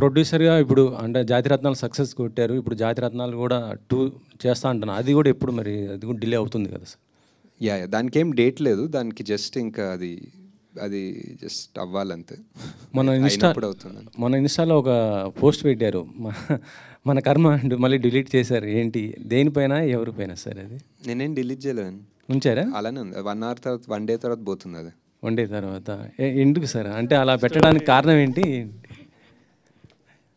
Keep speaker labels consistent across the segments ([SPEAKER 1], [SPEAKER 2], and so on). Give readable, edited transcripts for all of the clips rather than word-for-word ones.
[SPEAKER 1] ప్రొడ్యూసర్గా ఇప్పుడు అంటే జాతిరత్నాలు సక్సెస్ కొట్టారు, ఇప్పుడు జాతిరత్నాలు కూడా 2 చేస్తా అంటున్నా, అది కూడా ఎప్పుడు మరి అది కూడా డిలే అవుతుంది కదా సార్?
[SPEAKER 2] యా, దానికి ఏం డేట్ లేదు, దానికి జస్ట్ ఇంకా అది అది జస్ట్ అవ్వాలంతే.
[SPEAKER 1] మన ఇన్స్టాలో ఒక పోస్ట్ పెట్టారు, మన కర్మ అంటూ మళ్ళీ డిలీట్ చేశారు, ఏంటి దేనిపైన ఎవరిపైన సార్ అది?
[SPEAKER 2] నేనేం డిలీట్ చేయలేను,
[SPEAKER 1] ఉంచారా?
[SPEAKER 2] అలానే ఉంది. 1 hour తర్వాత 1 day తర్వాత పోతుంది అది.
[SPEAKER 1] 1 day తర్వాత ఎందుకు సార్, అంటే అలా పెట్టడానికి కారణం ఏంటి?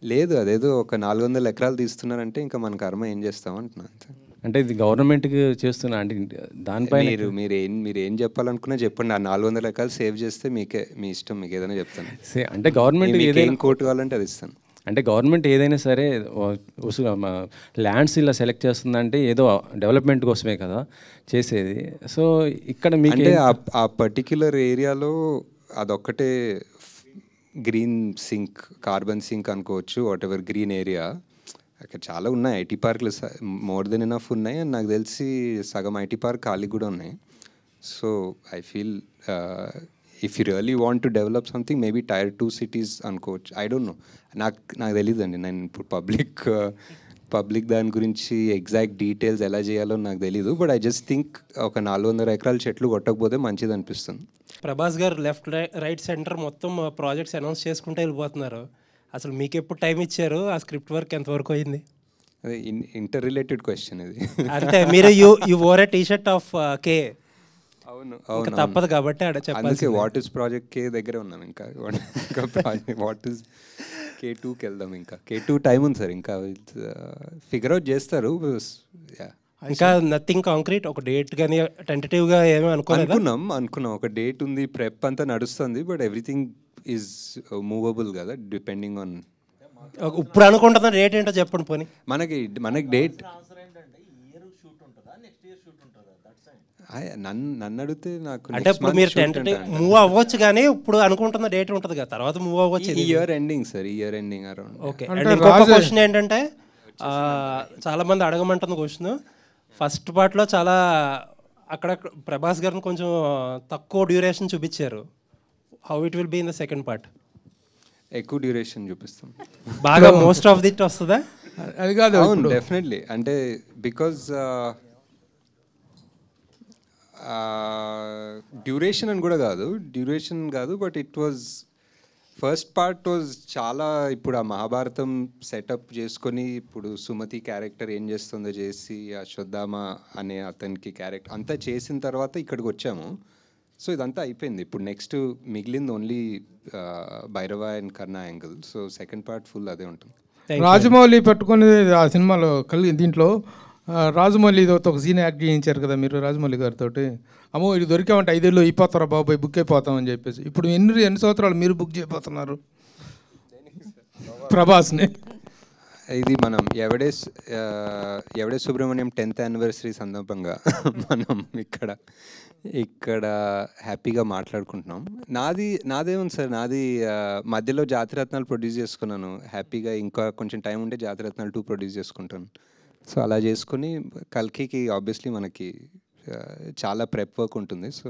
[SPEAKER 2] లేదు, అదేదో ఒక 400 ఎకరాలు తీస్తున్నారంటే ఇంకా మన కర్మ ఏం చేస్తాం అంటున్నా అంతే.
[SPEAKER 1] అంటే ఇది గవర్నమెంట్కి చేస్తున్నా అంటే దానిపైన
[SPEAKER 2] మీరు ఏం చెప్పాలనుకున్నా చెప్పండి. ఆ 400 ఎకరాలు సేవ్ చేస్తే మీకే, మీ ఇష్టం, మీకు ఏదైనా చెప్తాను.
[SPEAKER 1] అంటే గవర్నమెంట్
[SPEAKER 2] ఏదైనా కోర్టు కావాలంటే అది ఇస్తాను.
[SPEAKER 1] అంటే గవర్నమెంట్ ఏదైనా సరే ల్యాండ్స్ ఇలా సెలెక్ట్ చేస్తుందంటే ఏదో డెవలప్మెంట్ కోసమే కదా చేసేది. సో ఇక్కడ మీకు
[SPEAKER 2] అంటే ఆ పర్టిక్యులర్ ఏరియాలో అదొక్కటే గ్రీన్ సింక్, కార్బన్ సింక్ అనుకోవచ్చు, వాట్ ఎవర్ గ్రీన్ ఏరియా. అక్కడ చాలా ఉన్నాయి ఐటీ పార్కులు, మోర్ దెన్ ఎనఫ్ ఉన్నాయి. అండ్ నాకు తెలిసి సగం ఐటీ పార్క్ ఖాళీ కూడా ఉన్నాయి. So I feel if you really want to develop something, maybe Tier 2 cities అనుకోవచ్చు. ఐ డోంట్ నో, నాకు తెలియదండి. నేను ఇప్పుడు పబ్లిక్ దాని గురించి ఎగ్జాక్ట్ డీటెయిల్స్ ఎలా చేయాలో నాకు తెలీదు. బట్ ఐ జస్ట్ థింక్ ఒక 400 ఎకరాల చెట్లు కొట్టకపోతే మంచిది అనిపిస్తుంది.
[SPEAKER 3] ప్రభాస్ గారు లెఫ్ట్ రైట్ సెంటర్ మొత్తం ప్రాజెక్ట్స్ అనౌన్స్ చేసుకుంటూ వెళ్ళిపోతున్నారు. అసలు మీకు ఎప్పుడు టైం ఇచ్చారు? ఆ స్క్రిప్ట్ వర్క్ ఎంతవరకు అయింది?
[SPEAKER 2] అదే ఇంటర్ రిలేటెడ్ క్వశ్చన్ ఇది.
[SPEAKER 3] అంటే మీరు you wore a T-shirt of K.
[SPEAKER 2] అవును,
[SPEAKER 3] తప్పదు కాబట్టి
[SPEAKER 2] అందుకే వాట్ ఇస్ ప్రాజెక్ట్ కే దగ్గరే ఉన్నాం. ఇంకా ప్రాజెక్ట్ వాట్ ఇస్ K2కి వెళ్దాం. ఇంకా K2 టైం ఉంది సార్, ఇంకా ఫిగర్ అవుట్ చేస్తారు.
[SPEAKER 3] ఇంకా నథింగ్ కాంక్రీట్, ఒక డేట్ కానీ టెంటేటివ్గా ఏమీ
[SPEAKER 2] అనుకున్నాం ఒక డేట్ ఉంది, ప్రెప్ అంతా నడుస్తుంది. బట్ ఎవ్రీథింగ్ ఈజ్ మూవబుల్ కదా, డిపెండింగ్ ఆన్.
[SPEAKER 3] ఇప్పుడు అనుకుంటున్న డేట్ ఏంటో చెప్పండి పోనీ.
[SPEAKER 2] మనకి డేట్ నన్ను అడిగితే నాకు
[SPEAKER 3] అంటే ఇప్పుడు మీరు టెంటేటివ్ మూవ్ అవ్వచ్చు, కానీ ఇప్పుడు అనుకుంటున్న డేట్ ఉంటుంది కదా, తర్వాత మూవ్ అవ్వచ్చు.
[SPEAKER 2] Year ending sir, year ending around.
[SPEAKER 3] Okay. ఇంకొక క్వశ్చన్ ఏంటంటే, చాలా మంది అడగమంటున్న క్వశ్చన్, ఫస్ట్ పార్ట్లో చాలా అక్కడ ప్రభాస్ గారిని కొంచెం తక్కువ డ్యూరేషన్ చూపించారు. How it will be in the second part?
[SPEAKER 2] ఎక్కువ డ్యూరేషన్ చూపిస్తాం,
[SPEAKER 3] బాగా మోస్ట్ ఆఫ్ దిట్ వస్తుందా?
[SPEAKER 4] అది కాదు,
[SPEAKER 2] అవును డెఫినెట్లీ. అంటే బికాజ్ డ్యూరేషన్ అని కూడా కాదు, but it was first part was చాలా. ఇప్పుడు ఆ మహాభారతం సెటప్ చేసుకొని, ఇప్పుడు సుమతి క్యారెక్టర్ ఏం చేస్తుందో చేసి, అశ్వత్థామ అనే అతనికి క్యారెక్టర్ అంతా చేసిన తర్వాత ఇక్కడికి వచ్చాము. సో ఇదంతా అయిపోయింది. ఇప్పుడు నెక్స్ట్ మిగిలింది only Bhairava and Karna angle. So second part full అదే ఉంటుంది.
[SPEAKER 4] రాజమౌళి పెట్టుకుని ఆ సినిమాలో దీంట్లో రాజమౌళితో ఒక సీన్ యాక్ట్ చేయించారు కదా మీరు రాజమౌళి గారితో. అమ్మో ఇది దొరికామంటే 5 ఏళ్ళు అయిపోతారా బాబాయ్, బుక్ అయిపోతామని చెప్పేసి. ఇప్పుడు ఎన్ని సంవత్సరాలు మీరు బుక్ చేయబోతున్నారు ప్రభాస్ని?
[SPEAKER 2] ఇది మనం ఎవడే సుబ్రహ్మణ్యం 10th anniversary సందర్భంగా మనం ఇక్కడ హ్యాపీగా మాట్లాడుకుంటున్నాం. నాదేముంది సార్, నాది మధ్యలో జాతిరత్నాలు ప్రొడ్యూస్ చేసుకున్నాను హ్యాపీగా. ఇంకా కొంచెం టైం ఉంటే జాతిరత్నాలు 2 ప్రొడ్యూస్ చేసుకుంటాను. సో అలా చేసుకుని కల్కికి ఆబ్వియస్లీ మనకి చాలా ప్రెప్ వర్క్ ఉంటుంది. సో